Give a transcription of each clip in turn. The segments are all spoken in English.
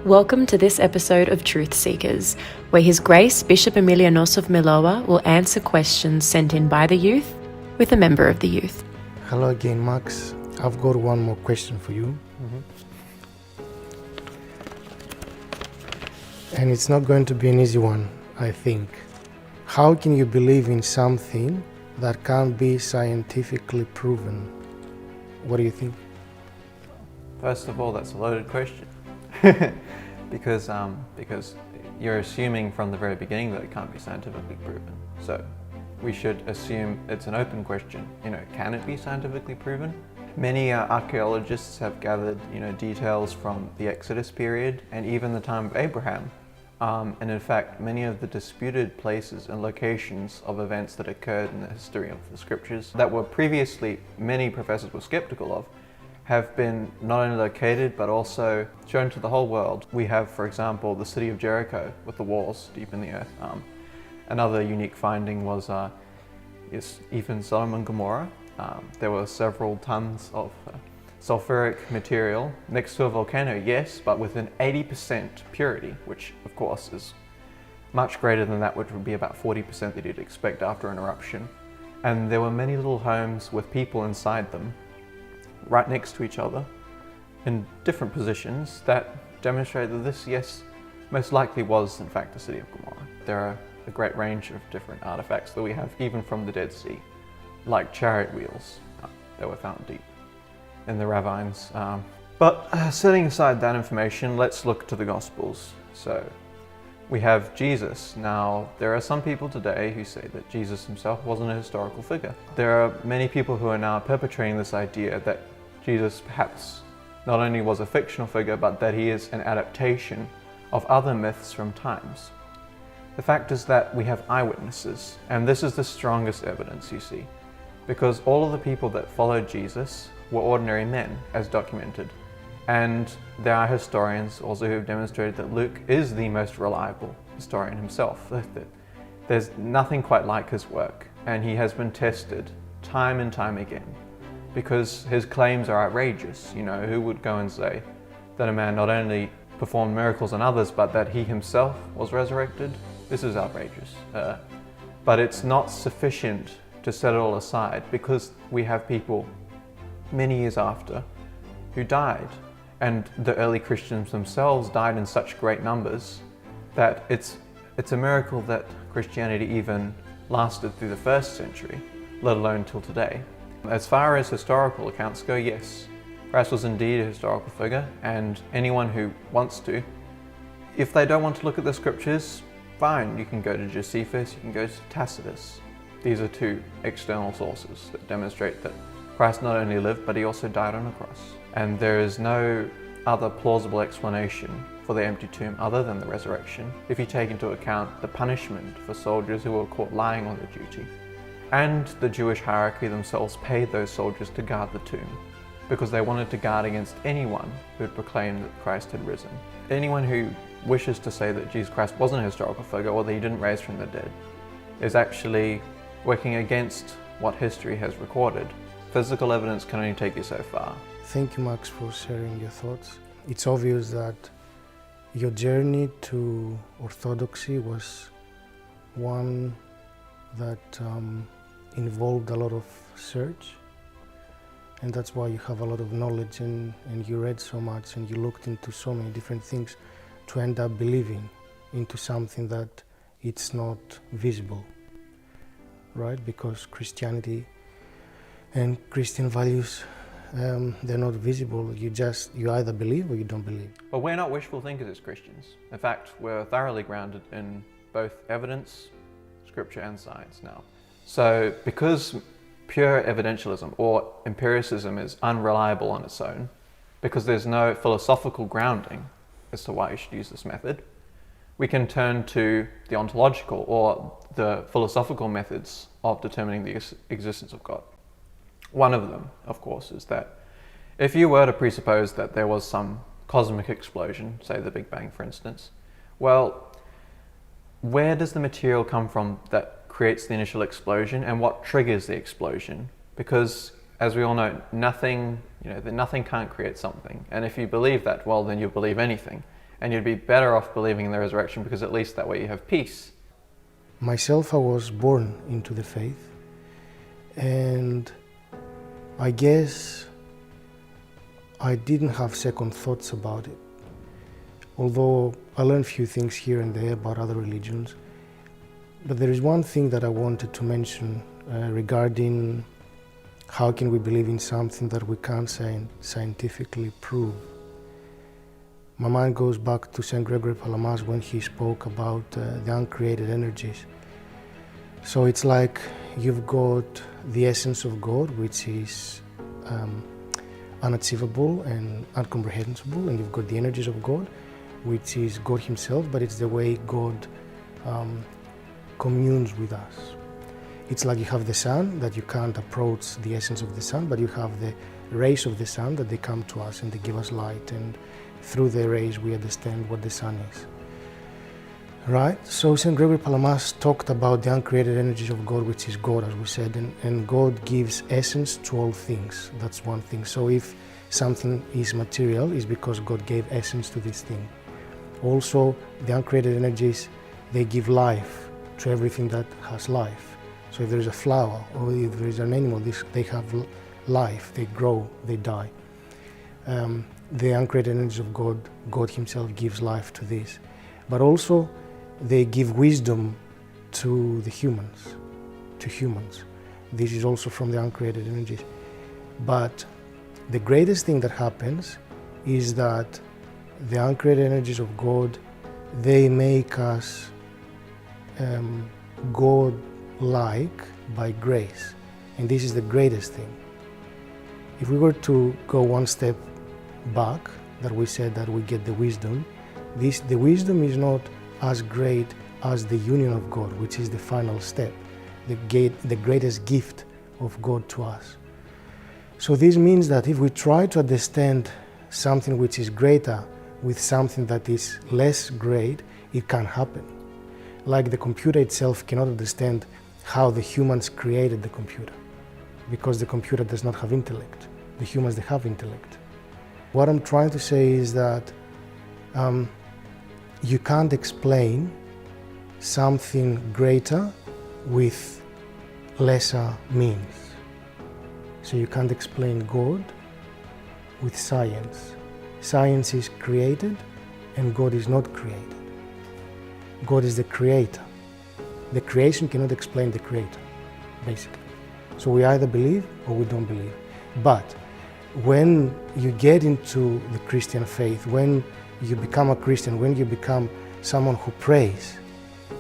Welcome to this episode of Truth Seekers, where His Grace Bishop Emilianos of Miloa will answer questions sent in by the youth with a member of the youth. Hello again, Max. I've got one more question for you. And it's not going to be an easy one, I think. How can you believe in something that can't be scientifically proven? What do you think? First of all, that's a loaded question. because you're assuming from the very beginning that it can't be scientifically proven. So we should assume it's an open question. Can it be scientifically proven? Many archaeologists have gathered, details from the Exodus period and even the time of Abraham. And in fact, many of the disputed places and locations of events that occurred in the history of the scriptures that were previously many professors were skeptical of have been not only located but also shown to the whole world. We have, for example, the city of Jericho with the walls deep in the earth. Another unique finding was even Sodom and Gomorrah. There were several tons of sulfuric material next to a volcano, yes, but with an 80% purity, which of course is much greater than that, which would be about 40% that you'd expect after an eruption. And there were many little homes with people inside them, right next to each other, in different positions that demonstrate that this, yes, most likely was in fact the city of Gomorrah. There are a great range of different artifacts that we have even from the Dead Sea, like chariot wheels that were found deep in the ravines. But setting aside that information, let's look to the Gospels. So we have Jesus. Now, there are some people today who say that Jesus himself wasn't a historical figure. There are many people who are now perpetrating this idea that Jesus perhaps not only was a fictional figure, but that he is an adaptation of other myths from times. The fact is that we have eyewitnesses, and this is the strongest evidence, you see, because all of the people that followed Jesus were ordinary men, as documented. And there are historians also who have demonstrated that Luke is the most reliable historian himself. There's nothing quite like his work, and he has been tested time and time again because his claims are outrageous. Who would go and say that a man not only performed miracles on others, but that he himself was resurrected? This is outrageous. But it's not sufficient to set it all aside, because we have people many years after who died, and the early Christians themselves died in such great numbers that it's a miracle that Christianity even lasted through the first century, let alone till today. As far as historical accounts go, yes, Christ was indeed a historical figure, and anyone who wants to, if they don't want to look at the scriptures, fine, you can go to Josephus, you can go to Tacitus. These are two external sources that demonstrate that Christ not only lived, but he also died on a cross. And there is no other plausible explanation for the empty tomb other than the resurrection, if you take into account the punishment for soldiers who were caught lying on their duty. And the Jewish hierarchy themselves paid those soldiers to guard the tomb, because they wanted to guard against anyone who had proclaimed that Christ had risen. Anyone who wishes to say that Jesus Christ wasn't a historical figure, or that he didn't rise from the dead, is actually working against what history has recorded. Physical evidence can only take you so far. Thank you, Max, for sharing your thoughts. It's obvious that your journey to Orthodoxy was one that involved a lot of search, and that's why you have a lot of knowledge, and you read so much and you looked into so many different things to end up believing into something that it's not visible, right? Because Christianity and Christian values, they're not visible. You either believe or you don't believe. But we're not wishful thinkers as Christians. In fact, we're thoroughly grounded in both evidence, scripture and science now. So because pure evidentialism or empiricism is unreliable on its own, because there's no philosophical grounding as to why you should use this method, we can turn to the ontological or the philosophical methods of determining the existence of God. One of them, of course, is that if you were to presuppose that there was some cosmic explosion, say the Big Bang for instance, well, where does the material come from that creates the initial explosion, and what triggers the explosion? Because as we all know, nothing can't create something. And if you believe that, well, then you believe anything. And you'd be better off believing in the resurrection because at least that way you have peace. Myself, I was born into the faith, and I guess I didn't have second thoughts about it. Although I learned a few things here and there about other religions, but there is one thing that I wanted to mention regarding how can we believe in something that we can't scientifically prove. My mind goes back to St. Gregory Palamas when he spoke about the uncreated energies. So it's like you've got the essence of God, which is unachievable and incomprehensible, and you've got the energies of God, which is God himself, but it's the way God communes with us. It's like you have the sun, that you can't approach the essence of the sun, but you have the rays of the sun that they come to us and they give us light, and through the rays we understand what the sun is. Right? So St. Gregory Palamas talked about the uncreated energies of God, which is God, as we said, and God gives essence to all things. That's one thing. So if something is material, it's because God gave essence to this thing. Also, the uncreated energies, they give life to everything that has life. So if there is a flower or if there is an animal, they have life, they grow, they die. The uncreated energies of God, God himself gives life to this. But also, they give wisdom to the humans, This is also from the uncreated energies. But the greatest thing that happens is that the uncreated energies of God, they make us God-like by grace. And this is the greatest thing. If we were to go one step back, that we said that we get the wisdom, the wisdom is not as great as the union of God, which is the final step, the greatest gift of God to us. So this means that if we try to understand something which is greater with something that is less great, it can happen. Like the computer itself cannot understand how the humans created the computer, because the computer does not have intellect. The humans, they have intellect. What I'm trying to say is that you can't explain something greater with lesser means. So you can't explain God with science. Science is created and God is not created. God is the creator. The creation cannot explain the creator, basically. So we either believe or we don't believe. But when you get into the Christian faith, when you become a Christian, when you become someone who prays,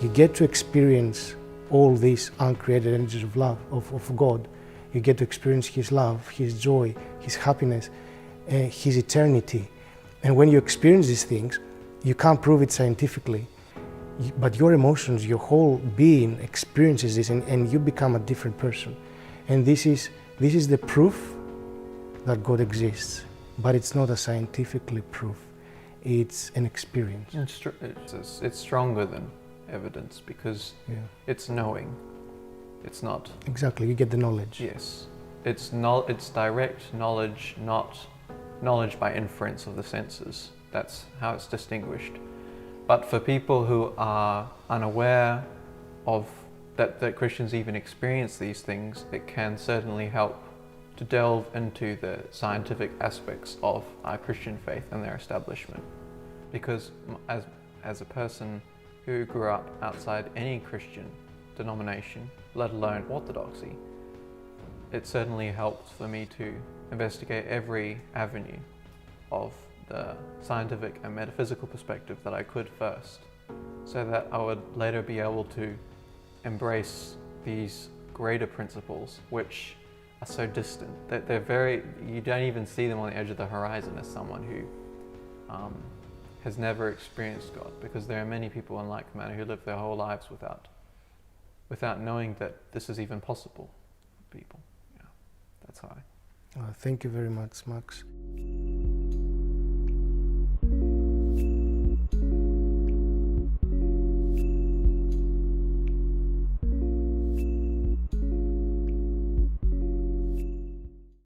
you get to experience all these uncreated energies of love, of God. You get to experience His love, His joy, His happiness, His eternity. And when you experience these things, you can't prove it scientifically, but your emotions, your whole being experiences this, and you become a different person. And this is the proof that God exists, but it's not a scientifically proof. It's an experience. It's stronger than evidence because it's knowing. It's not. Exactly, you get the knowledge. Yes. It's direct knowledge, not knowledge by inference of the senses. That's how it's distinguished. But for people who are unaware of that Christians even experience these things, it can certainly help to delve into the scientific aspects of our Christian faith and their establishment. Because as a person who grew up outside any Christian denomination, let alone Orthodoxy, it certainly helped for me to investigate every avenue of the scientific and metaphysical perspective that I could first, so that I would later be able to embrace these greater principles which are so distant that you don't even see them on the edge of the horizon as someone who has never experienced God, because there are many people in like manner who live their whole lives without knowing that this is even possible for people. Yeah, that's how Thank you very much, Max.